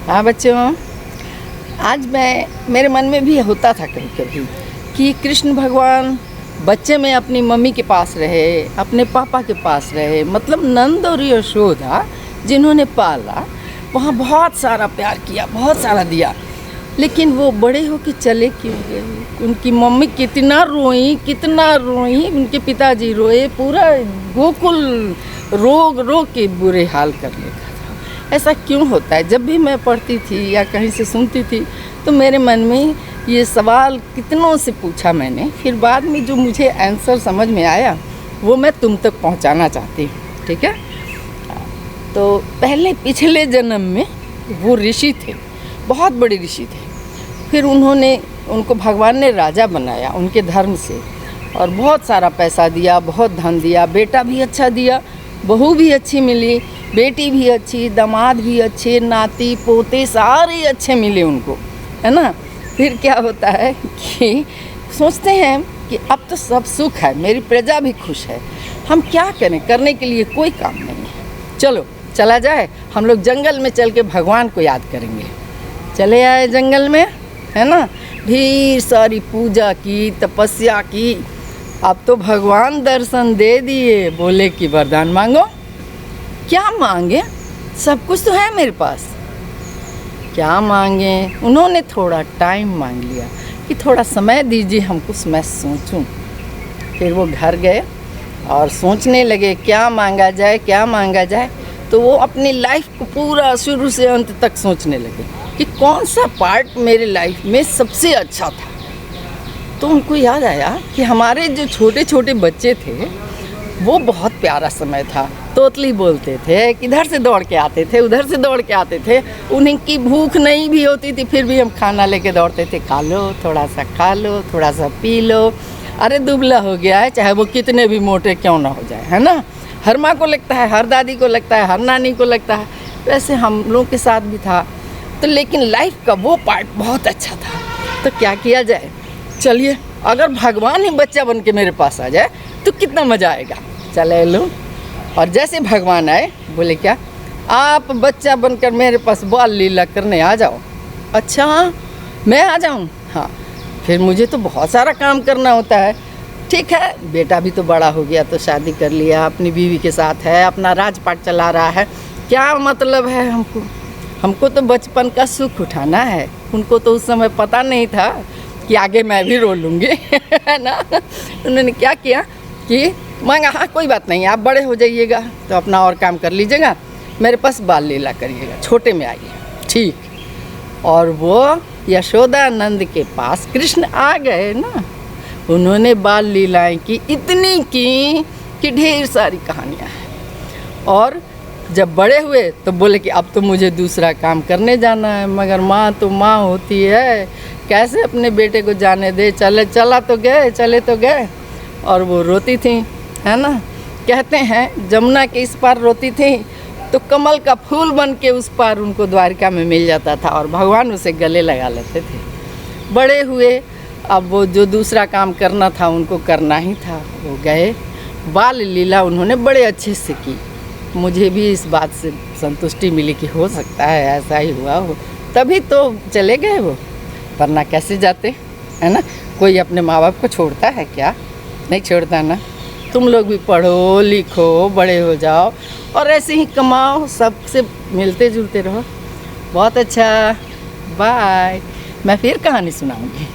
हाँ बच्चों, आज मेरे मन में भी होता था कभी कभी कि कृष्ण भगवान बच्चे में अपनी मम्मी के पास रहे, अपने पापा के पास रहे, मतलब नंद और यशोदा जिन्होंने पाला, वहाँ बहुत सारा प्यार किया, बहुत सारा दिया, लेकिन वो बड़े होकर चले क्यों गए? उनकी मम्मी कितना रोई, उनके पिताजी रोए, पूरा गोकुल रो के बुरे हाल कर लेगा था। ऐसा क्यों होता है? जब भी मैं पढ़ती थी या कहीं से सुनती थी तो मेरे मन में ये सवाल कितनों से पूछा मैंने, फिर बाद में जो मुझे आंसर समझ में आया वो मैं तुम तक पहुंचाना चाहती हूँ, ठीक है? तो पहले पिछले जन्म में वो ऋषि थे, बहुत बड़े ऋषि थे। फिर उनको भगवान ने राजा बनाया उनके धर्म से, और बहुत सारा पैसा दिया, बहुत धन दिया, बेटा भी अच्छा दिया, बहू भी अच्छी मिली, बेटी भी अच्छी, दामाद भी अच्छे, नाती पोते सारे अच्छे मिले उनको, है ना? फिर क्या होता है कि सोचते हैं कि अब तो सब सुख है, मेरी प्रजा भी खुश है, हम क्या करें? करने के लिए कोई काम नहीं है, चलो चला जाए, हम लोग जंगल में चल के भगवान को याद करेंगे। चले आए जंगल में, है ना? ढेर सारी पूजा की, तपस्या की। अब तो भगवान दर्शन दे दिए, बोले कि वरदान मांगो। क्या मांगे? सब कुछ तो है मेरे पास, क्या मांगे? उन्होंने थोड़ा टाइम मांग लिया कि थोड़ा समय दीजिए हमको, मैं सोचूं। फिर वो घर गए और सोचने लगे क्या मांगा जाए, क्या मांगा जाए। तो वो अपनी लाइफ को पूरा शुरू से अंत तक सोचने लगे कि कौन सा पार्ट मेरे लाइफ में सबसे अच्छा था। तो उनको याद आया कि हमारे जो छोटे छोटे बच्चे थे वो बहुत प्यारा समय था। तोतली बोलते थे, किधर से दौड़ के आते थे, उधर से दौड़ के आते थे, उनकी भूख नहीं भी होती थी फिर भी हम खाना लेके दौड़ते थे, खा लो, थोड़ा सा खा लो, थोड़ा सा पी लो। अरे दुबला हो गया है, चाहे वो कितने भी मोटे क्यों ना हो जाए, है ना? हर माँ को लगता है, हर दादी को लगता है, हर नानी को लगता है, वैसे हम लोगों के साथ भी था। तो लेकिन लाइफ का वो पार्ट बहुत अच्छा था। तो क्या किया जाए? चलिए, अगर भगवान ही बच्चा बन के मेरे पास आ जाए तो कितना मज़ा आएगा। चले लो, और जैसे भगवान आए बोले क्या, आप बच्चा बनकर मेरे पास बाल लीला करने आ जाओ। अच्छा, मैं आ जाऊँ? हाँ, फिर मुझे तो बहुत सारा काम करना होता है। ठीक है, बेटा भी तो बड़ा हो गया, तो शादी कर लिया, अपनी बीवी के साथ है, अपना राजपाट चला रहा है, क्या मतलब है हमको तो बचपन का सुख उठाना है। उनको तो उस समय पता नहीं था कि आगे मैं भी रो लूँगी, है ना? उन्होंने क्या किया कि मांगा, हाँ कोई बात नहीं, आप बड़े हो जाइएगा तो अपना और काम कर लीजिएगा, मेरे पास बाल लीला करिएगा, छोटे में आइए। ठीक। और वो यशोदा नंद के पास कृष्ण आ गए ना, उन्होंने बाल लीलाएं की, इतनी की कि ढेर सारी कहानियाँ हैं। और जब बड़े हुए तो बोले कि अब तो मुझे दूसरा काम करने जाना है, मगर माँ तो माँ होती है, कैसे अपने बेटे को जाने दे? चले तो गए। और वो रोती थी, है ना? कहते हैं जमुना के इस पार रोती थी तो कमल का फूल बन के उस पार उनको द्वारिका में मिल जाता था, और भगवान उसे गले लगा लेते थे। बड़े हुए, अब वो जो दूसरा काम करना था उनको करना ही था, वो गए। बाल लीला उन्होंने बड़े अच्छे से की। मुझे भी इस बात से संतुष्टि मिली कि हो सकता है ऐसा ही हुआ हो, तभी तो चले गए वो, वरना कैसे जाते, है ना? कोई अपने माँ बाप को छोड़ता है क्या? नहीं छोड़ता ना। तुम लोग भी पढ़ो लिखो, बड़े हो जाओ, और ऐसे ही कमाओ, सबसे मिलते जुलते रहो। बहुत अच्छा, बाय। मैं फिर कहानी सुनाऊंगी।